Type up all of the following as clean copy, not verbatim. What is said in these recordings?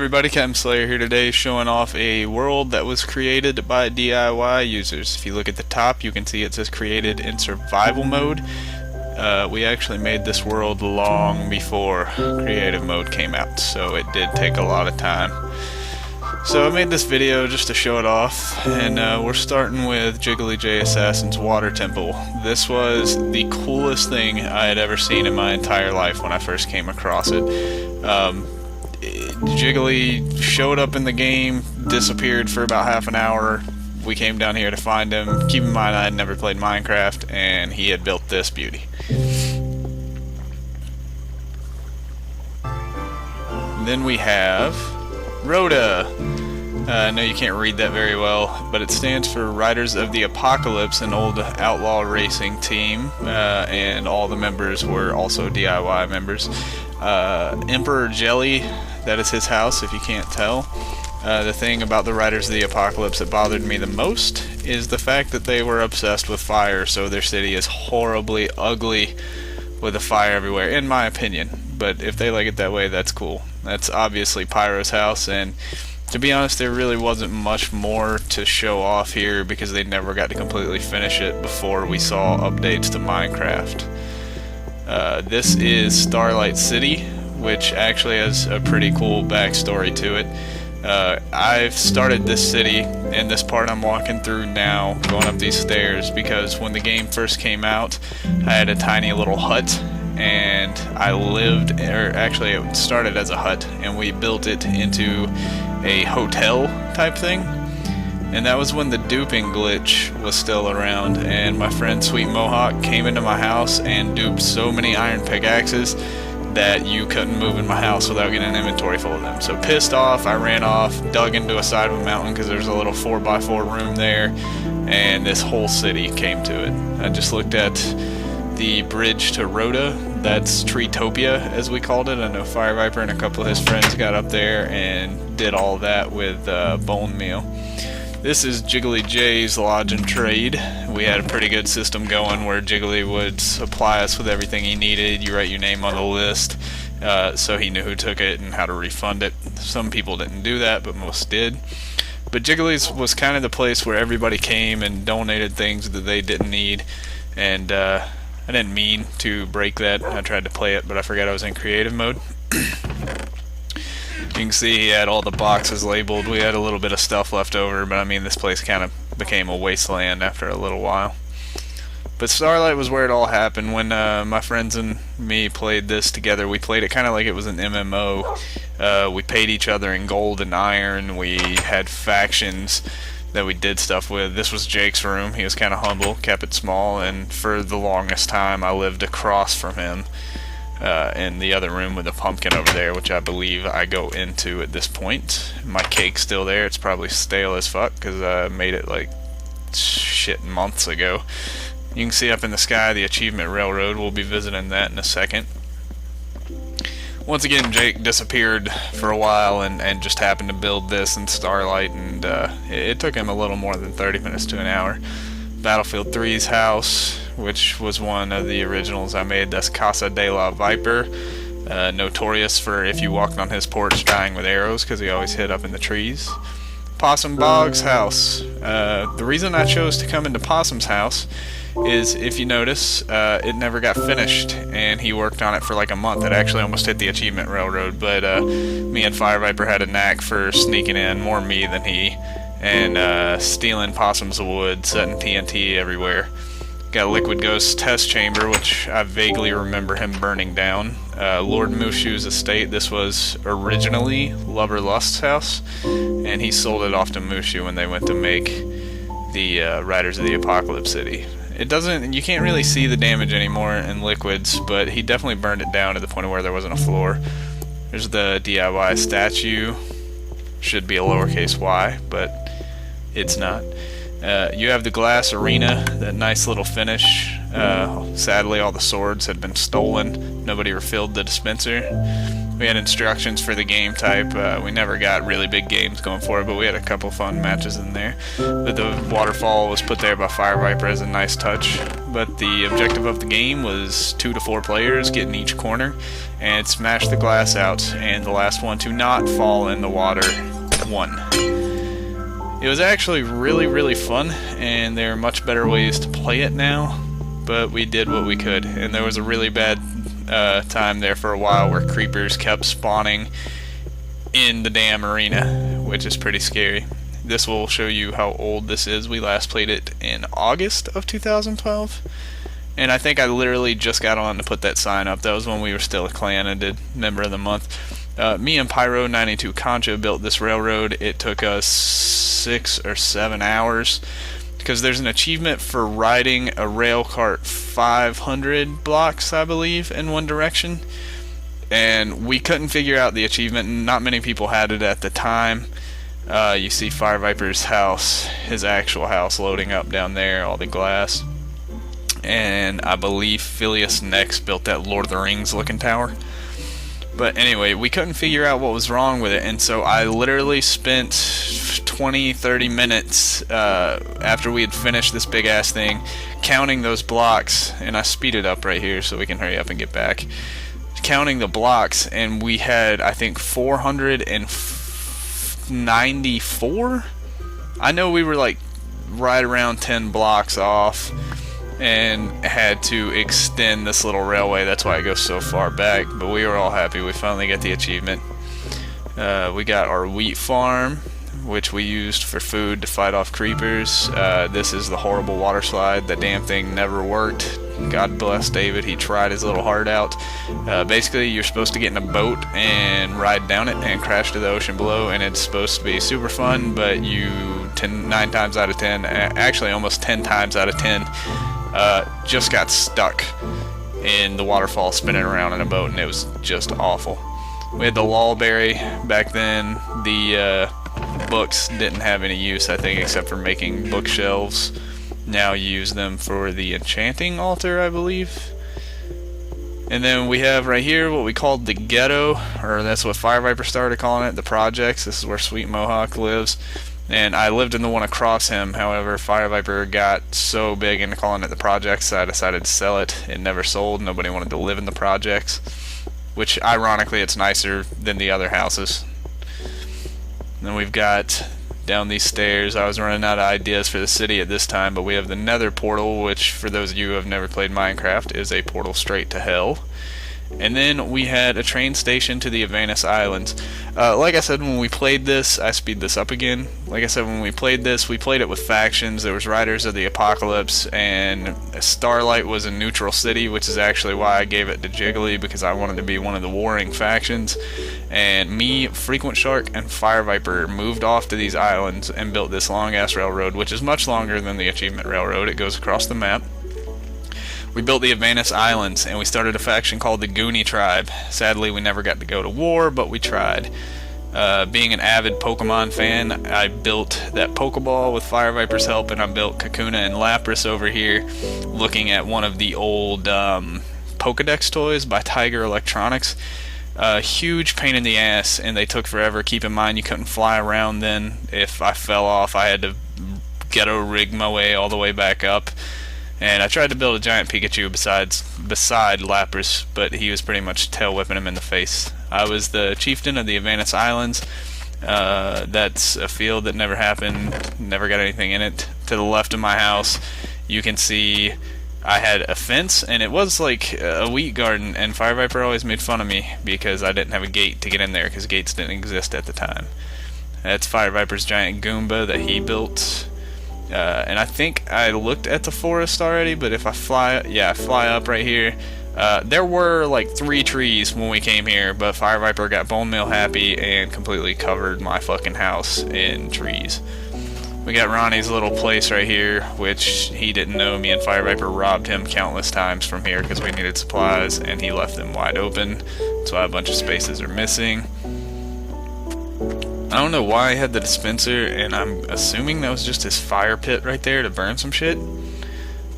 everybody, CaptainSlayer here today, showing off a world that was created by DIY users. If you look at the top, you can see it says created in survival mode. We actually made this world long before creative mode came out, so it did take a lot of time. So I made this video just to show it off, and we're starting with JigglyJassassin's water temple. This was the coolest thing I had ever seen in my entire life when I first came across it. Jiggly showed up in the game, disappeared for about half an hour. We came down here to find him. Keep in mind I had never played Minecraft, and he had built this beauty. Then we have R.O.T.A. I know you can't read that very well, but it stands for Riders of the Apocalypse, an old outlaw racing team, and all the members were also DIY members. Emperor Jelly, that is his house if you can't tell. The thing about the Riders of the Apocalypse that bothered me the most is the fact that they were obsessed with fire, so their city is horribly ugly with a fire everywhere, in my opinion. But if they like it that way, that's cool. That's obviously Pyro's house, and to be honest, there really wasn't much more to show off here because they never got to completely finish it before we saw updates to Minecraft. This is Starlight City, which actually has a pretty cool backstory to it. I've started this city, and this part I'm walking through now, going up these stairs, because when the game first came out, I had a tiny little hut, and I lived, or actually it started as a hut, and we built it into a hotel type thing. And that was when the duping glitch was still around, and my friend Sweet Mohawk came into my house and duped so many iron pickaxes that you couldn't move in my house without getting an inventory full of them. So pissed off, I ran off, dug into a side of a mountain because there's a little 4x4 room there, and this whole city came to it. I just looked at the bridge to R.O.T.A. That's Treetopia, as we called it. I know Fireviper and a couple of his friends got up there and did all that with bone meal. This is Jiggly J's Lodge and Trade. We had a pretty good system going where Jiggly would supply us with everything he needed. You write your name on the list, so he knew who took it and how to refund it. Some people didn't do that, but most did. But Jiggly's was kind of the place where everybody came and donated things that they didn't need, and I didn't mean to break that. I tried to play it, but I forgot I was in creative mode. You can see he had all the boxes labeled. We had a little bit of stuff left over, but I mean, this place kind of became a wasteland after a little while. But Starlight was where it all happened. When my friends and me played this together, we played it kind of like it was an MMO. We paid each other in gold and iron. We had factions that we did stuff with. This was Jake's room. He was kind of humble, kept it small, and for the longest time I lived across from him. In the other room with a pumpkin over there, which I believe I go into at this point. My cake's still there. It's probably stale as fuck because I made it like shit months ago. You can see up in the sky the achievement railroad. We'll be visiting that in a second. Once again, Jake disappeared for a while and just happened to build this in Starlight, and it took him a little more than 30 minutes to an hour. Battlefield 3's house, which was one of the originals I made. That's Casa de la Viper, notorious for if you walked on his porch dying with arrows because he always hid up in the trees. Possum Bog's house. The reason I chose to come into Possum's house is, if you notice, it never got finished, and he worked on it for like a month. It actually almost hit the achievement railroad, but me and Fireviper had a knack for sneaking in, more me than he, and stealing Possum's wood, setting TNT everywhere. Got a Liquid Ghost test chamber, which I vaguely remember him burning down. Lord Mushoe's estate. This was originally Lover Lust's house, and he sold it off to Mushoe when they went to make the Riders of the Apocalypse City. It doesn't, you can't really see the damage anymore in Liquids, but he definitely burned it down to the point of where there wasn't a floor. There's the DIY statue. Should be a lowercase y, but it's not. You have the glass arena, that nice little finish. Sadly, all the swords had been stolen. Nobody refilled the dispenser. We had instructions for the game type. We never got really big games going for it, but we had a couple fun matches in there. But the waterfall was put there by FireViper as a nice touch. But the objective of the game was 2 to 4 players get in each corner and smash the glass out, and the last one to not fall in the water won. It was actually really fun, and there are much better ways to play it now, but we did what we could. And there was a really bad time there for a while where creepers kept spawning in the damn arena, which is pretty scary. This will show you how old this is. We last played it in August of 2012, and I think I literally just got on to put that sign up. That was when we were still a clan and did Member of the Month. Me and Pyro92 Concha built this railroad. It took us 6 or 7 hours, because there's an achievement for riding a rail cart 500 blocks, I believe, in one direction, and we couldn't figure out the achievement. Not many people had it at the time. You see FireViper's house, his actual house, loading up down there, all the glass, and I believe FiliusNex built that Lord of the Rings looking tower. But anyway, we couldn't figure out what was wrong with it, and so I literally spent 20-30 minutes after we had finished this big ass thing counting those blocks, and I speed it up right here so we can hurry up and get back, counting the blocks, and we had, I think, 494. I know we were like right around 10 blocks off and had to extend this little railway. That's why it goes so far back, but we were all happy. We finally got the achievement. We got our wheat farm, which we used for food to fight off creepers. This is the horrible water slide. The damn thing never worked. God bless David, he tried his little heart out. Basically, you're supposed to get in a boat and ride down it and crash to the ocean below, and it's supposed to be super fun, but you 9 times out of 10, actually almost 10 times out of 10, just got stuck in the waterfall spinning around in a boat, and it was just awful. We had the lawberry back then. The books didn't have any use, I think, except for making bookshelves. Now you use them for the enchanting altar, I believe. And then we have right here what we called the ghetto, or that's what FireViper started calling it, the projects. This is where Sweet Mohawk lives. And I lived in the one across him. However, FireViper got so big into calling it the projects, I decided to sell it. It never sold. Nobody wanted to live in the projects, which ironically it's nicer than the other houses. And then we've got down these stairs. I was running out of ideas for the city at this time, but we have the Nether portal, which for those of you who have never played Minecraft is a portal straight to hell. And then we had a train station to the Avanas Islands. Like I said, when we played this, I speed this up again. Like I said, when we played this, we played it with factions. There was Riders of the Apocalypse, and Starlight was a neutral city, which is actually why I gave it to Jiggly, because I wanted to be one of the warring factions. And me, Frequent Shark, and FireViper moved off to these islands and built this long-ass railroad, which is much longer than the Achievement Railroad. It goes across the map. We built the Avanas Islands, and we started a faction called the Goonie Tribe. Sadly, we never got to go to war, but we tried. Being an avid Pokemon fan, I built that Pokeball with FireViper's help, and I built Kakuna and Lapras over here, looking at one of the old Pokedex toys by Tiger Electronics. Huge pain in the ass, and they took forever. Keep in mind, you couldn't fly around then. If I fell off, I had to ghetto rig my way all the way back up. And I tried to build a giant Pikachu beside Lapras, but he was pretty much tail whipping him in the face. I was the chieftain of the Avanas Islands. That's a field that never happened, never got anything in it. To the left of my house, you can see I had a fence, and it was like a wheat garden, and FireViper always made fun of me because I didn't have a gate to get in there, because gates didn't exist at the time. That's FireViper's giant Goomba that he built. And I think I looked at the forest already, but if I fly up right here, there were like 3 trees when we came here, but FireViper got bone meal happy and completely covered my fucking house in trees. We got Ronnie's little place right here, which he didn't know. Me and FireViper robbed him countless times from here because we needed supplies, and he left them wide open, so a bunch of spaces are missing. I don't know why I had the dispenser, and I'm assuming that was just his fire pit right there to burn some shit.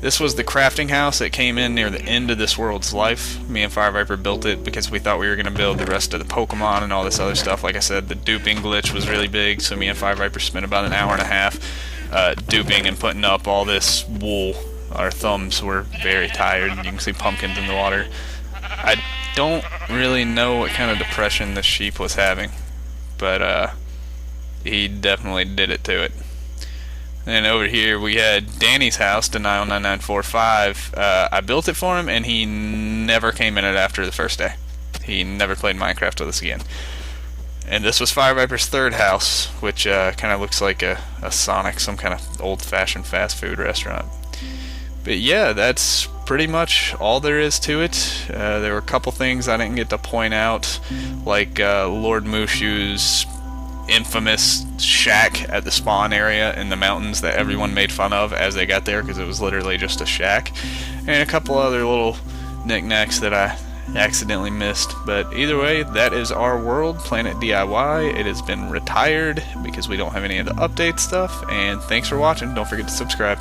This was the crafting house that came in near the end of this world's life. Me and FireViper built it because we thought we were going to build the rest of the Pokemon and all this other stuff. Like I said, the duping glitch was really big, so me and FireViper spent about an hour and a half duping and putting up all this wool. Our thumbs were very tired. You can see pumpkins in the water. I don't really know what kind of depression this sheep was having, but he definitely did it to it. And over here we had Danny's house, Denial9945. I built it for him, and he never came in it after the first day. He never played Minecraft with us again. And this was FireViper's third house, which kind of looks like a Sonic, some kind of old-fashioned fast food restaurant. But yeah, that's pretty much all there is to it. There were a couple things I didn't get to point out, like Lord Mushoe's infamous shack at the spawn area in the mountains that everyone made fun of as they got there because it was literally just a shack, and a couple other little knickknacks that I accidentally missed. But either way, that is our world, Planet DIY. It has been retired because we don't have any of the update stuff, and thanks for watching. Don't forget to subscribe.